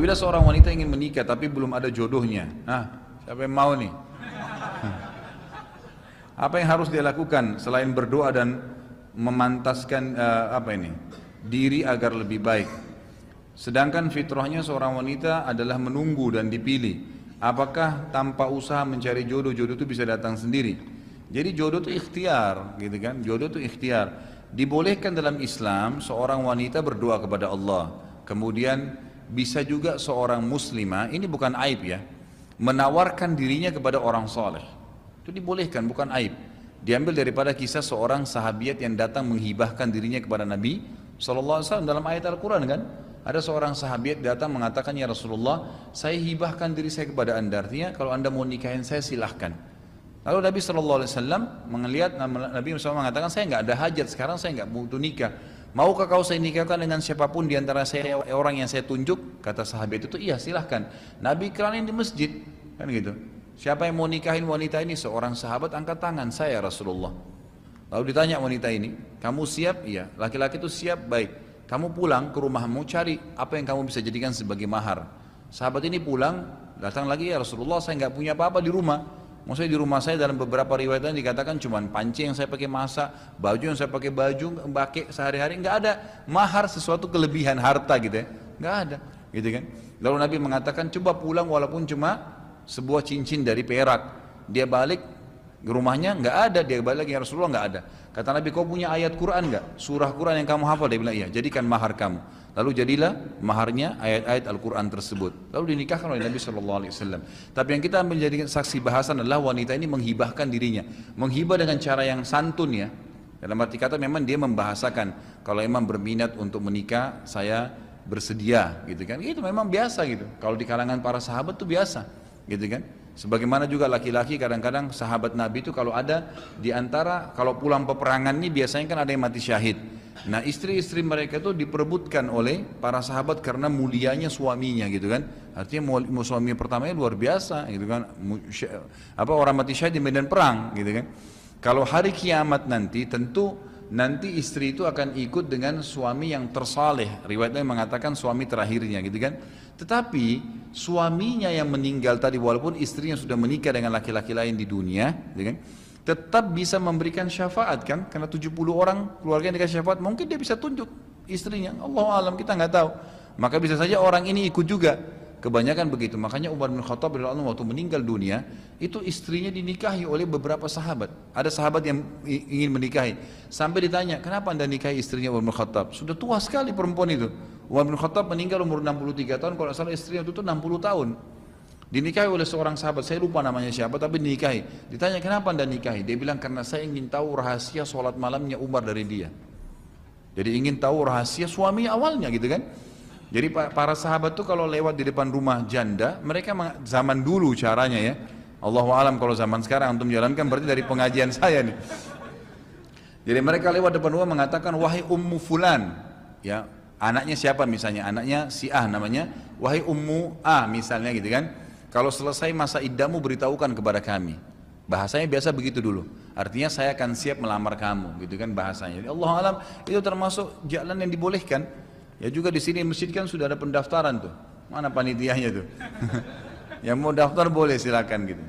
Apabila seorang wanita ingin menikah tapi belum ada jodohnya, siapa yang mau nih? Apa yang harus dia lakukan selain berdoa dan memantaskan diri agar lebih baik? Sedangkan fitrahnya seorang wanita adalah menunggu dan dipilih. Apakah tanpa usaha mencari jodoh, jodoh itu bisa datang sendiri? Jadi jodoh itu ikhtiar, gitu kan? Jodoh itu ikhtiar. Dibolehkan dalam Islam seorang wanita berdoa kepada Allah. Kemudian bisa juga seorang muslimah, ini bukan aib ya, menawarkan dirinya kepada orang soleh. Itu dibolehkan, bukan aib. Diambil daripada kisah seorang sahabiat yang datang menghibahkan dirinya kepada Nabi SAW dalam ayat Al-Quran kan. Ada seorang sahabiat datang mengatakan, ya Rasulullah, saya hibahkan diri saya kepada anda, artinya kalau anda mau nikahin saya silahkan. Lalu Nabi SAW melihat, Nabi SAW mengatakan, saya nggak ada hajat, sekarang saya nggak butuh nikah. Maukah kau saya nikahkan dengan siapapun di antara saya orang yang saya tunjuk? Kata sahabat itu, iya silahkan. Nabi keranin di masjid, kan gitu. Siapa yang mau nikahin wanita ini? Seorang sahabat angkat tangan, saya Rasulullah. Lalu ditanya wanita ini, kamu siap? Iya. Laki-laki itu siap, baik. Kamu pulang ke rumahmu, cari apa yang kamu bisa jadikan sebagai mahar. Sahabat ini pulang, datang lagi, ya Rasulullah, saya nggak punya apa-apa di rumah. Maksudnya di rumah saya dalam beberapa riwayatnya dikatakan cuma panci yang saya pakai masak, baju yang saya pakai sehari-hari, nggak ada mahar, sesuatu kelebihan harta gitu ya, nggak ada, gitu kan. Lalu Nabi mengatakan, coba pulang walaupun cuma sebuah cincin dari perak. Dia balik ke rumahnya, nggak ada. Dia balik lagi, ya Rasulullah, nggak ada. Kata Nabi, kau punya ayat Quran nggak? Surah Quran yang kamu hafal? Dia bilang, iya. Jadikan mahar kamu. Lalu jadilah maharnya ayat-ayat Al-Quran tersebut. Lalu dinikahkan oleh Nabi SAW. Tapi yang kita ambil jadi saksi bahasan adalah wanita ini menghibahkan dirinya. Menghibah dengan cara yang santun ya. Dalam arti kata memang dia membahasakan, kalau memang berminat untuk menikah, saya bersedia, gitu kan. Itu memang biasa gitu. Kalau di kalangan para sahabat itu biasa, gitu kan. Sebagaimana juga laki-laki kadang-kadang sahabat Nabi itu kalau ada di antara, kalau pulang peperangan ini biasanya kan ada yang mati syahid. Nah istri-istri mereka itu diperebutkan oleh para sahabat karena mulianya suaminya gitu kan. Artinya suami pertamanya luar biasa gitu kan. Orang mati syahid di medan perang gitu kan. Kalau hari kiamat nanti tentu nanti istri itu akan ikut dengan suami yang tersaleh. Riwayatnya mengatakan suami terakhirnya gitu kan. Tetapi suaminya yang meninggal tadi, walaupun istrinya sudah menikah dengan laki-laki lain di dunia, gitu kan, tetap bisa memberikan syafaat kan, karena 70 orang keluarga yang dikasih syafaat, mungkin dia bisa tunjuk istrinya, Allah alam, kita nggak tahu. Maka bisa saja orang ini ikut juga. Kebanyakan begitu. Makanya Umar bin Khattab radhiyallahu anhu waktu meninggal dunia, itu istrinya dinikahi oleh beberapa sahabat. Ada sahabat yang ingin menikahi. Sampai ditanya, kenapa anda nikahi istrinya Umar bin Khattab? Sudah tua sekali perempuan itu. Umar bin Khattab meninggal umur 63 tahun, kalau salah istrinya itu 60 tahun. Dinikahi oleh seorang sahabat, saya lupa namanya siapa, tapi dinikahi. Ditanya, kenapa anda nikahi? Dia bilang, karena saya ingin tahu rahasia sholat malamnya Umar dari dia. Jadi ingin tahu rahasia suami awalnya gitu kan. Jadi para sahabat tuh kalau lewat di depan rumah janda, mereka zaman dulu caranya ya. Allahu alam kalau zaman sekarang antum jalankan berarti dari pengajian saya nih. Jadi mereka lewat depan rumah mengatakan, wahai ummu fulan, ya anaknya siapa misalnya, anaknya si A namanya, wahai ummu A misalnya gitu kan. Kalau selesai masa iddamu beritahukan kepada kami. Bahasanya biasa begitu dulu. Artinya saya akan siap melamar kamu, gitu kan bahasanya. Jadi Allah alam itu termasuk jalan yang dibolehkan. Ya juga di sini masjid kan sudah ada pendaftaran tuh. Mana panitianya tuh? Yang mau daftar boleh silakan gitu.